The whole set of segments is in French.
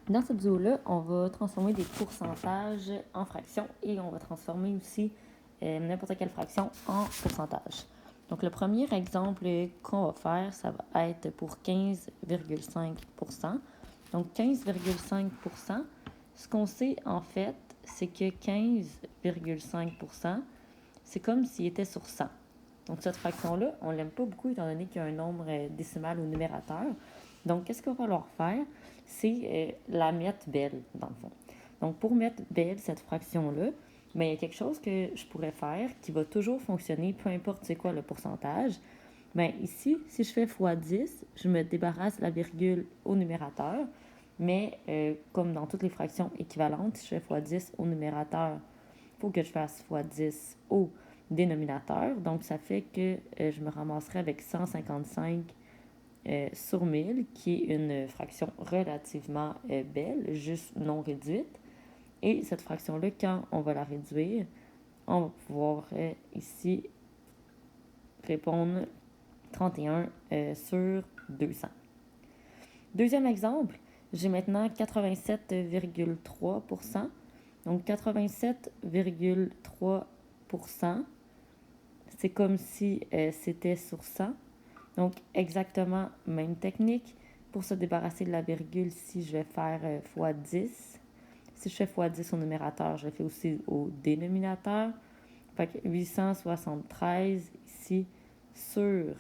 Dans cette vidéo-là, on va transformer des pourcentages en fractions et on va transformer aussi n'importe quelle fraction en pourcentage. Donc, le premier exemple qu'on va faire, ça va être pour 15,5 %. Donc, 15,5 %, ce qu'on sait en fait, c'est que 15,5 %, c'est comme s'il était sur 100. Donc, cette fraction-là, on ne l'aime pas beaucoup étant donné qu'il y a un nombre décimal au numérateur. Donc, qu'est-ce qu'on va falloir faire? C'est la mettre belle, dans le fond. Donc, pour mettre belle cette fraction-là, mais il y a quelque chose que je pourrais faire qui va toujours fonctionner, peu importe c'est quoi le pourcentage. Bien, ici, si je fais x10, je me débarrasse de la virgule au numérateur. Mais comme dans toutes les fractions équivalentes, si je fais x10 au numérateur, il faut que je fasse x10 au dénominateur. Donc, ça fait que je me ramasserai avec 155 sur 1000, qui est une fraction relativement belle, juste non réduite. Et cette fraction-là, quand on va la réduire, on va pouvoir ici répondre 31 sur 200. Deuxième exemple, j'ai maintenant 87,3 %. Donc 87,3 %, c'est comme si c'était sur 100. Donc, exactement même technique. Pour se débarrasser de la virgule, si je vais faire x10. Si je fais x10 au numérateur, je le fais aussi au dénominateur. Fait que 873 ici sur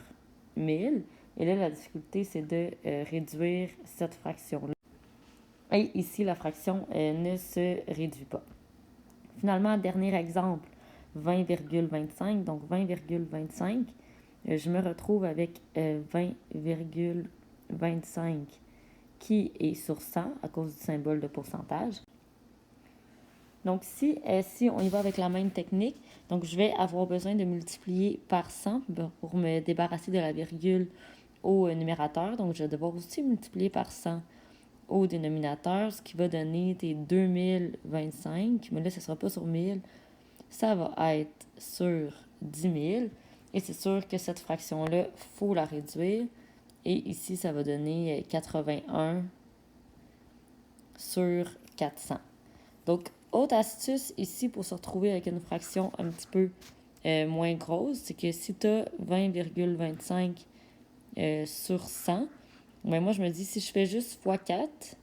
1000. Et là, la difficulté, c'est de réduire cette fraction-là. Et ici, la fraction ne se réduit pas. Finalement, dernier exemple, 20,25. Donc, 20,25. Je me retrouve avec 20,25 qui est sur 100 à cause du symbole de pourcentage. Donc, si on y va avec la même technique, donc je vais avoir besoin de multiplier par 100 pour me débarrasser de la virgule au numérateur. Donc, je vais devoir aussi multiplier par 100 au dénominateur, ce qui va donner des 2025. Mais là, ce ne sera pas sur 1000. Ça va être sur 10 000. Et c'est sûr que cette fraction-là, il faut la réduire. Et ici, ça va donner 81 sur 400. Donc, autre astuce ici pour se retrouver avec une fraction un petit peu moins grosse, c'est que si tu as 20,25 sur 100, ben moi, je me dis, si je fais juste x4,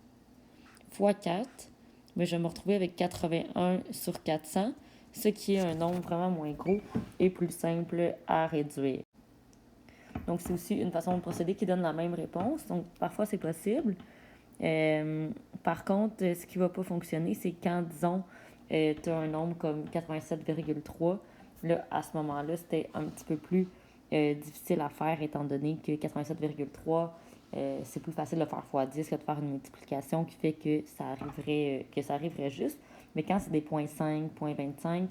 ben je vais me retrouver avec 81 sur 400, ce qui est un nombre vraiment moins gros et plus simple à réduire. Donc, c'est aussi une façon de procéder qui donne la même réponse. Donc, parfois, c'est possible. Par contre, ce qui ne va pas fonctionner, c'est quand, disons, tu as un nombre comme 87,3. Là, à ce moment-là, c'était un petit peu plus difficile à faire, étant donné que 87,3, c'est plus facile de faire x10 que de faire une multiplication qui fait que ça arriverait juste. Mais quand c'est des 0,5, 0,25,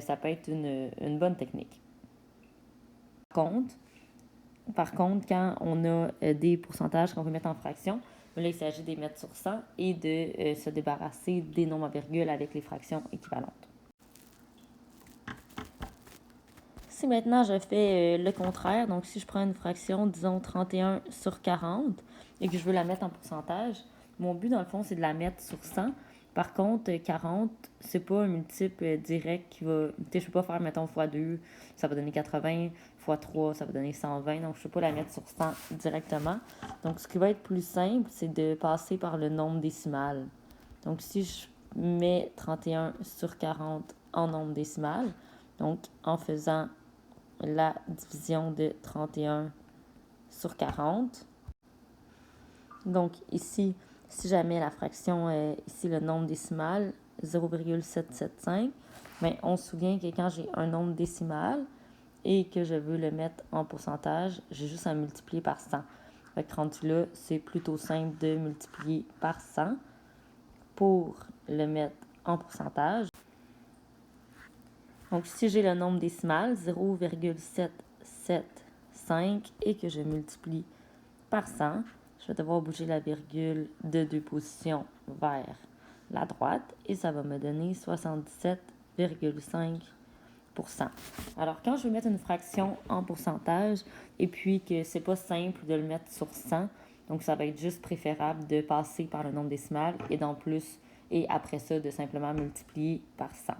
ça peut être une bonne technique. Par contre, quand on a des pourcentages qu'on veut mettre en fractions, là, il s'agit de les mettre sur 100 et de se débarrasser des nombres à virgule avec les fractions équivalentes. Si maintenant je fais le contraire, donc si je prends une fraction, disons 31 sur 40, et que je veux la mettre en pourcentage, mon but dans le fond, c'est de la mettre sur 100. Par contre, 40, c'est pas un multiple direct qui va... Tu sais, je peux pas faire, mettons, x2, ça va donner 80, x3, ça va donner 120. Donc, je peux pas la mettre sur 100 directement. Donc, ce qui va être plus simple, c'est de passer par le nombre décimal. Donc, si je mets 31 sur 40 en nombre décimal, donc en faisant la division de 31 sur 40. Donc, ici, si jamais la fraction est ici le nombre décimal, 0,775, mais on se souvient que quand j'ai un nombre décimal et que je veux le mettre en pourcentage, j'ai juste à multiplier par 100. Fait que rendu là, c'est plutôt simple de multiplier par 100 pour le mettre en pourcentage. Donc, si j'ai le nombre décimal, 0,775, et que je multiplie par 100, je vais devoir bouger la virgule de 2 positions vers la droite et ça va me donner 77,5 %. Alors, quand je veux mettre une fraction en pourcentage et puis que c'est pas simple de le mettre sur 100, Donc, ça va être juste préférable de passer par le nombre décimal et après ça, de simplement multiplier par 100.